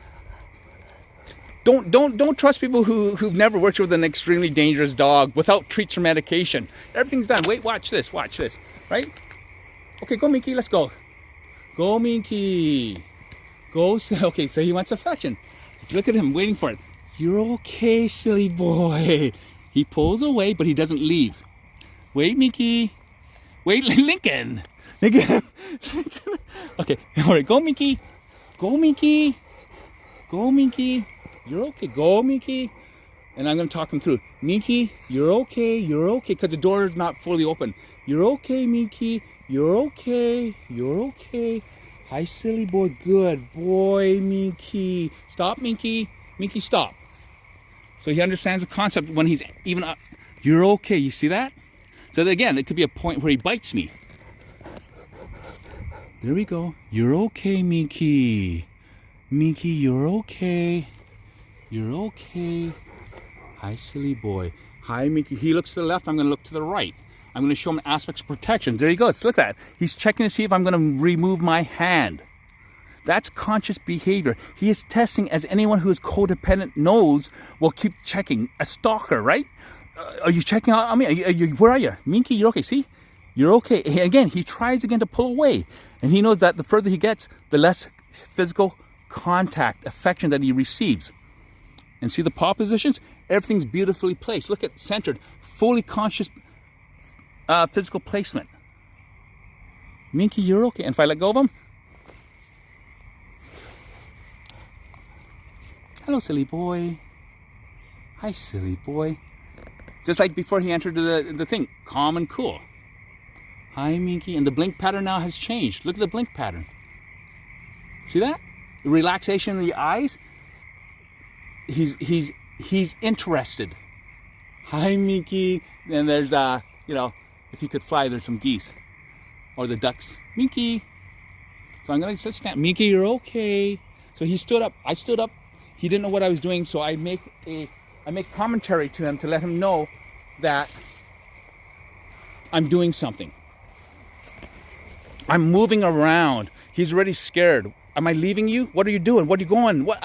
Don't trust people who've never worked with an extremely dangerous dog without treats or medication. Everything's done. Wait, watch this, right? Okay, go Mingki, let's go. Go Mingki. Go, okay, so he wants affection. Look at him waiting for it. You're okay, silly boy. He pulls away, but he doesn't leave. Wait, Mingki. Wait, Lincoln. Lincoln. Okay, all right, go Mingki. Go Mingki. Go Mingki. You're okay. Go, Mingki. And I'm going to talk him through. Mingki, you're okay. You're okay. Because the door is not fully open. You're okay, Mingki. You're okay. You're okay. Hi, silly boy. Good boy, Mingki. Stop, Mingki. Mingki, stop. So he understands the concept when he's even up. You're okay. You see that? So again, it could be a point where he bites me. There we go. You're okay, Mingki. Mingki, you're okay. You're okay. Hi, silly boy. Hi, Mingki. He looks to the left. I'm going to look to the right. I'm going to show him aspects of protection. There he goes. Look at that. He's checking to see if I'm going to remove my hand. That's conscious behavior. He is testing, as anyone who is codependent knows, will keep checking. A stalker, right? Are you checking out? I mean, where are you? Mingki, you're okay. See? You're okay. Again, he tries again to pull away. And he knows that the further he gets, the less physical contact, affection that he receives. And see the paw positions? Everything's beautifully placed. Look at centered, fully conscious physical placement. Mingki, you're okay. And if I let go of him, hello, silly boy. Hi, silly boy. Just like before he entered the thing, calm and cool. Hi, Mingki. And the blink pattern now has changed. Look at the blink pattern. See that? The relaxation in the eyes. He's interested. Hi, Mingki. And there's if he could fly, there's some geese or the ducks. Mingki. So I'm gonna just stand. Mingki, you're okay. So he stood up. I stood up. He didn't know what I was doing, so I make commentary to him to let him know that I'm doing something. I'm moving around. He's already scared. Am I leaving you? What are you doing? What are you going? What?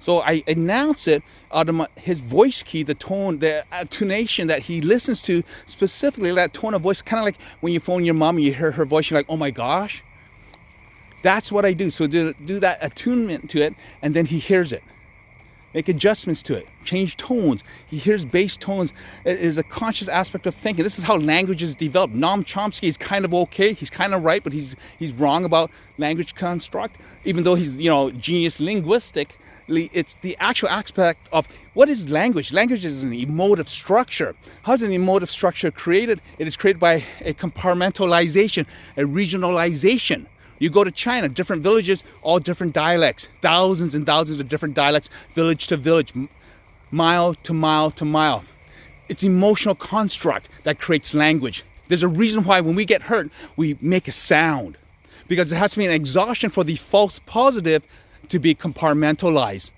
So I announce it out of his voice key, the tone, the intonation that he listens to, specifically that tone of voice, kind of like when you phone your mom and you hear her voice, you're like, oh my gosh. That's what I do. So do that attunement to it, and then he hears it. Make adjustments to it. Change tones. He hears bass tones. It is a conscious aspect of thinking. This is how language is developed. Noam Chomsky is kind of okay. He's kind of right, but he's wrong about language construct. Even though he's genius linguistic, it's the actual aspect of what is language. Language is an emotive structure. How is an emotive structure created? It is created by a compartmentalization, a regionalization. You go to China, different villages, all different dialects, thousands and thousands of different dialects, village to village, mile to mile to mile. It's emotional construct that creates language. There's a reason why when we get hurt, we make a sound, because it has to be an exhaustion for the false positive to be compartmentalized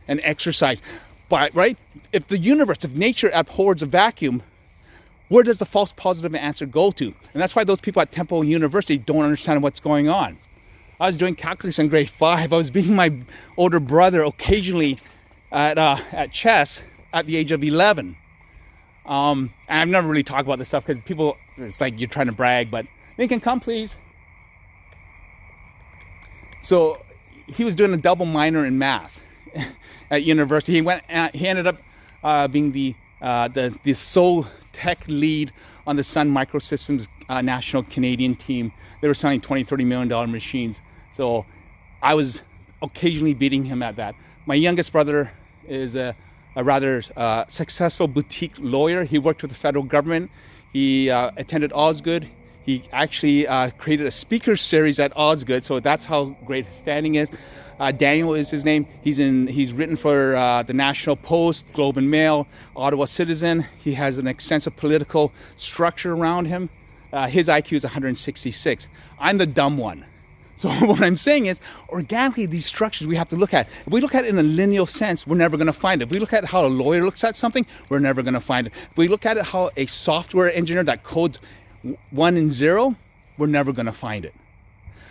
and exercised. But, right? If nature abhors a vacuum, where does the false positive answer go to? And that's why those people at Temple University don't understand what's going on. I was doing calculus in grade 5. I was beating my older brother occasionally at chess at the age of 11. And I've never really talked about this stuff because people, it's like you're trying to brag, but Lincoln, come please. So he was doing a double minor in math at university. He ended up being the the sole tech lead on the Sun Microsystems national Canadian team. They were selling $20-30 million machines. So I was occasionally beating him at that. My youngest brother is a rather successful boutique lawyer. He worked with the federal government. He attended Osgood. He actually created a speaker series at Osgood, so that's how great his standing is. Daniel is his name. He's written for the National Post, Globe and Mail, Ottawa Citizen. He has an extensive political structure around him. His IQ is 166. I'm the dumb one. So what I'm saying is, organically, these structures we have to look at. If we look at it in a linear sense, we're never going to find it. If we look at how a lawyer looks at something, we're never going to find it. If we look at it how a software engineer that codes 1 and 0, we're never going to find it.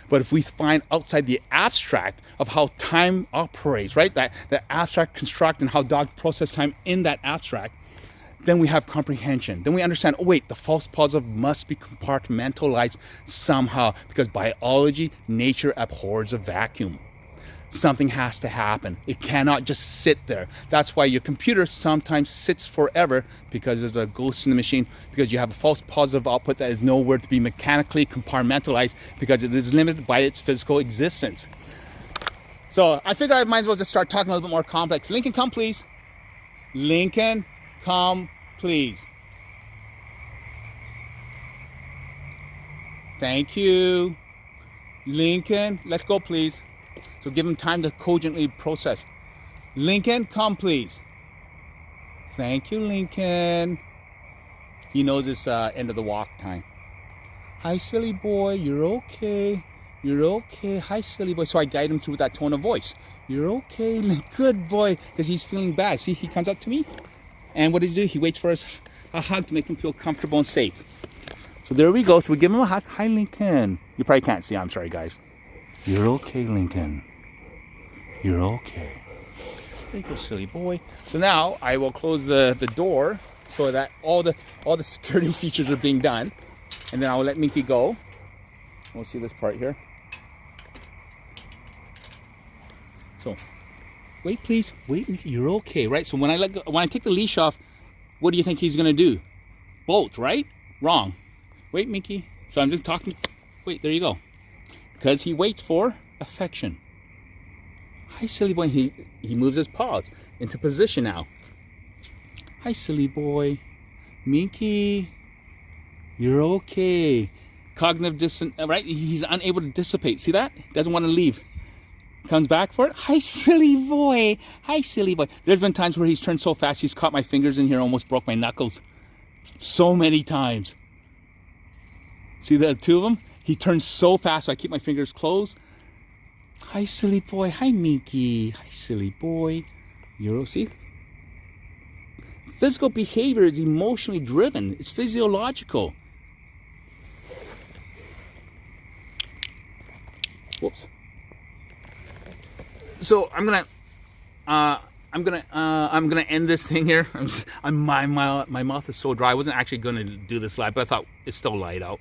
But if we find outside the abstract of how time operates, right, that abstract construct and how dogs process time in that abstract, then we have comprehension. Then we understand, oh wait, the false positive must be compartmentalized somehow, because biology, nature abhors a vacuum. Something has to happen. It cannot just sit there. That's why your computer sometimes sits forever, because there's a ghost in the machine, because you have a false positive output that is nowhere to be mechanically compartmentalized, because it is limited by its physical existence. So I figured I might as well just start talking a little bit more complex. Lincoln, come please. Lincoln, come please. Thank you. Lincoln, let's go please. So give him time to cogently process. Lincoln, come please. Thank you, Lincoln. He knows it's end of the walk time. Hi, silly boy, you're okay. You're okay. Hi, silly boy. So I guide him through that tone of voice. You're okay, good boy, because he's feeling bad. See, he comes up to me, and what does he do? He waits for a hug to make him feel comfortable and safe. So there we go. So we give him a hug. Hi, Lincoln. You probably can't see. I'm sorry, guys. You're okay, Lincoln. You're okay. There you go, silly boy. So now I will close the door so that all the security features are being done, and then I'll let Mingki go. We'll see this part here. So, wait, please. Wait, Mingki. You're okay, right? So when I take the leash off, what do you think he's gonna do? Bolt, right? Wrong. Wait, Mingki. So I'm just talking. Wait, there you go. Because he waits for affection. Hi, silly boy. He moves his paws into position now. Hi, silly boy. Mingki, you're okay. Cognitive dissonance, right? He's unable to dissipate. See that? Doesn't want to leave. Comes back for it. Hi, silly boy. Hi, silly boy. There's been times where he's turned so fast, he's caught my fingers in here, almost broke my knuckles. So many times. See the two of them? He turns so fast, so I keep my fingers closed. Hi, silly boy. Hi, Mingki. Hi, silly boy. You're see? Physical behavior is emotionally driven. It's physiological. Whoops. So I'm gonna end this thing here. My mouth is so dry. I wasn't actually gonna do this live, but I thought it's still light out.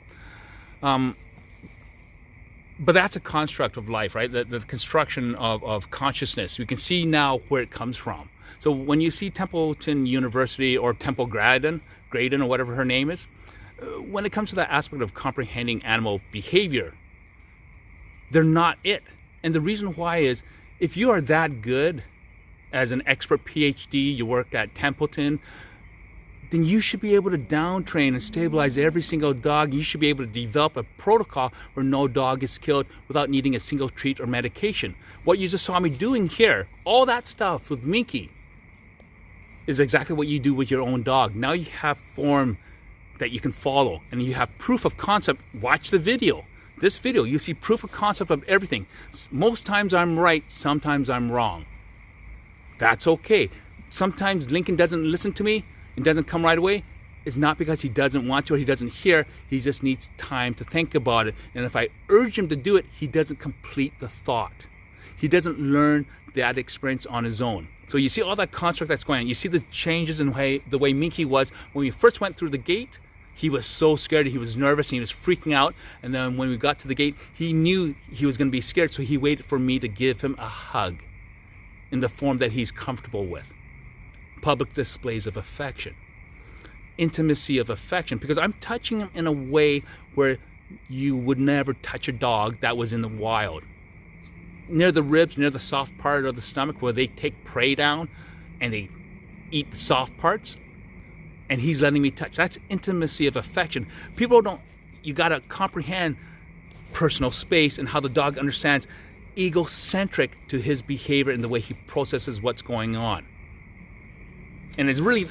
But that's a construct of life, right? The construction of consciousness. We can see now where it comes from. So when you see Templeton University or Temple Graydon or whatever her name is, when it comes to that aspect of comprehending animal behavior, they're not it. And the reason why is, if you are that good as an expert PhD, you work at Templeton, then you should be able to down train and stabilize every single dog. You should be able to develop a protocol where no dog is killed without needing a single treat or medication. What you just saw me doing here, all that stuff with Mingki, is exactly what you do with your own dog. Now you have form that you can follow, and you have proof of concept. Watch the video. This video, you see proof of concept of everything. Most times I'm right, sometimes I'm wrong. That's okay. Sometimes Lincoln doesn't listen to me and doesn't come right away. It's not because he doesn't want to or he doesn't hear. He just needs time to think about it. And if I urge him to do it, he doesn't complete the thought. He doesn't learn that experience on his own. So you see all that construct that's going on. You see the changes in the way Mingki was. When we first went through the gate, he was so scared, he was nervous, and he was freaking out. And then when we got to the gate, he knew he was going to be scared, so he waited for me to give him a hug in the form that he's comfortable with. public displays of affection, intimacy of affection, because I'm touching him in a way where you would never touch a dog that was in the wild. Near the ribs, near the soft part of the stomach where they take prey down and they eat the soft parts, and he's letting me touch. That's intimacy of affection. People don't, you gotta comprehend personal space and how the dog understands egocentric to his behavior and the way he processes what's going on. And it's really,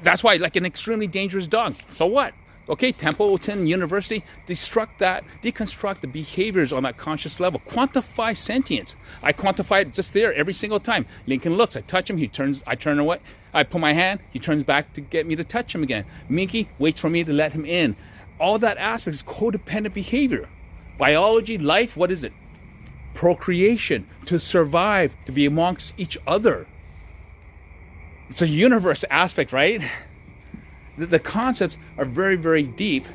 that's why, like, an extremely dangerous dog. So what? Okay, Templeton University, deconstruct the behaviors on that conscious level. Quantify sentience. I quantify it just there every single time. Lincoln looks, I touch him, he turns, I turn away. I put my hand, he turns back to get me to touch him again. Mingki waits for me to let him in. All that aspect is codependent behavior. Biology, life, what is it? Procreation, to survive, to be amongst each other. It's a universe aspect, right? The concepts are very, very deep.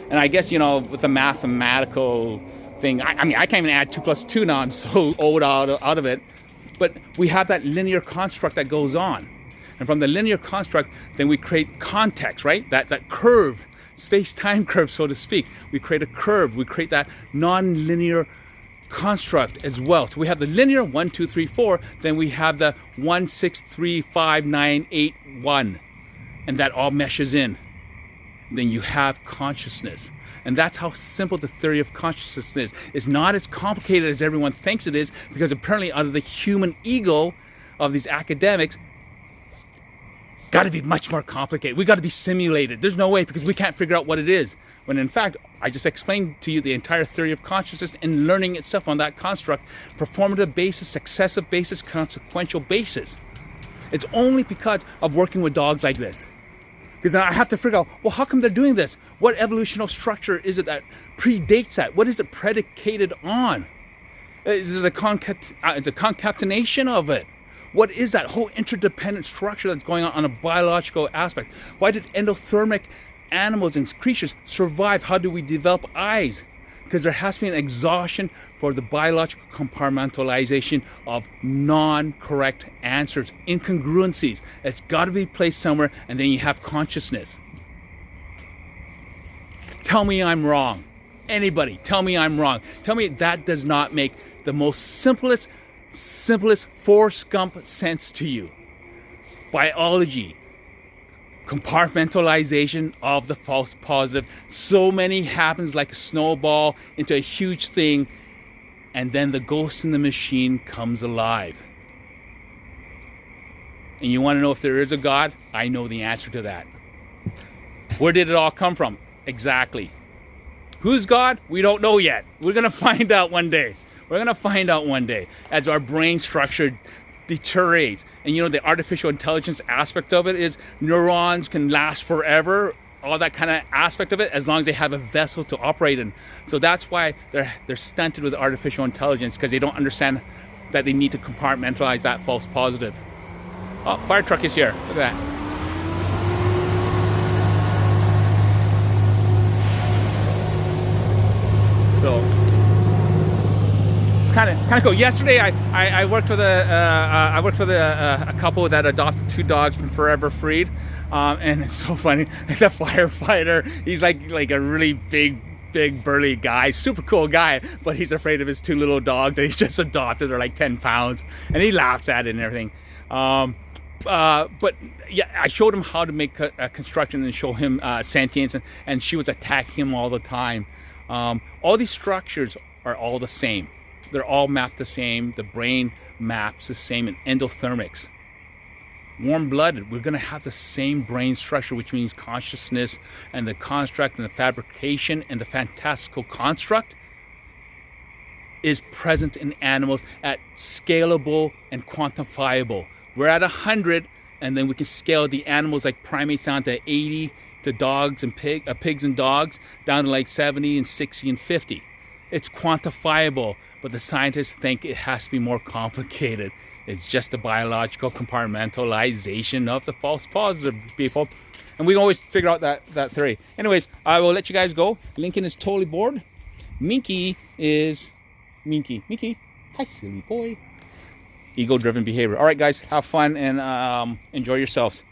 And I guess, you know, with the mathematical thing, I mean, I can't even add 2 plus 2 now. I'm so old out of it. But we have that linear construct that goes on. And from the linear construct, then we create context, right? That curve, space-time curve, so to speak. We create a curve. We create that non-linear construct as well. So we have the linear 1, 2, 3, 4. Then we have the 1, 6, 3, 5, 9, 8, 1. And that all meshes in. Then you have consciousness. And that's how simple the theory of consciousness is. It's not as complicated as everyone thinks it is, because apparently out of the human ego of these academics, got to be much more complicated. We got to be simulated. There's no way, because we can't figure out what it is. When in fact, I just explained to you the entire theory of consciousness and learning itself on that construct, performative basis, successive basis, consequential basis. It's only because of working with dogs like this. Because then I have to figure out, well, how come they're doing this? What evolutionary structure is it that predates that? What is it predicated on? Is it a concatenation of it? What is that whole interdependent structure that's going on a biological aspect? Why did endothermic animals and creatures survive? How do we develop eyes? Because there has to be an exhaustion for the biological compartmentalization of non-correct answers, incongruencies. It's got to be placed somewhere, and then you have consciousness. Tell me I'm wrong. Anybody, tell me I'm wrong. Tell me that does not make the most simplest Forrest Gump sense to you. Biology. Compartmentalization of the false positive. So many happens like a snowball into a huge thing, and then the ghost in the machine comes alive. And you want to know if there is a God? I know the answer to that. Where did it all come from? Exactly. Who's God? We don't know yet. We're going to find out one day. We're going to find out one day as our brain structure deteriorates. And you know, the artificial intelligence aspect of it is neurons can last forever, all that kind of aspect of it, as long as they have a vessel to operate in. So that's why they're stunted with artificial intelligence, because they don't understand that they need to compartmentalize that false positive. Oh, fire truck is here. Look at that. So it's kind of cool. Yesterday, I worked with a couple that adopted 2 dogs from Forever Freed, and it's so funny. The firefighter, he's like a really big burly guy, super cool guy, but he's afraid of his 2 little dogs that he's just adopted. They're like 10 pounds, and he laughs at it and everything. But yeah, I showed him how to make a construction and show him sentience, and she was attacking him all the time. All these structures are all the same. They're all mapped the same. The brain maps the same in endothermics. Warm-blooded, we're going to have the same brain structure, which means consciousness and the construct and the fabrication and the fantastical construct is present in animals at scalable and quantifiable. We're at 100, and then we can scale the animals like primates down to 80, to dogs and pigs and dogs down to like 70 and 60 and 50. It's quantifiable, but the scientists think it has to be more complicated. It's just the biological compartmentalization of the false positive, people. And we always figure out that theory. Anyways, I will let you guys go. Lincoln is totally bored. Mingki is... Mingki. Hi, silly boy. ego-driven behavior. All right, guys, have fun and enjoy yourselves.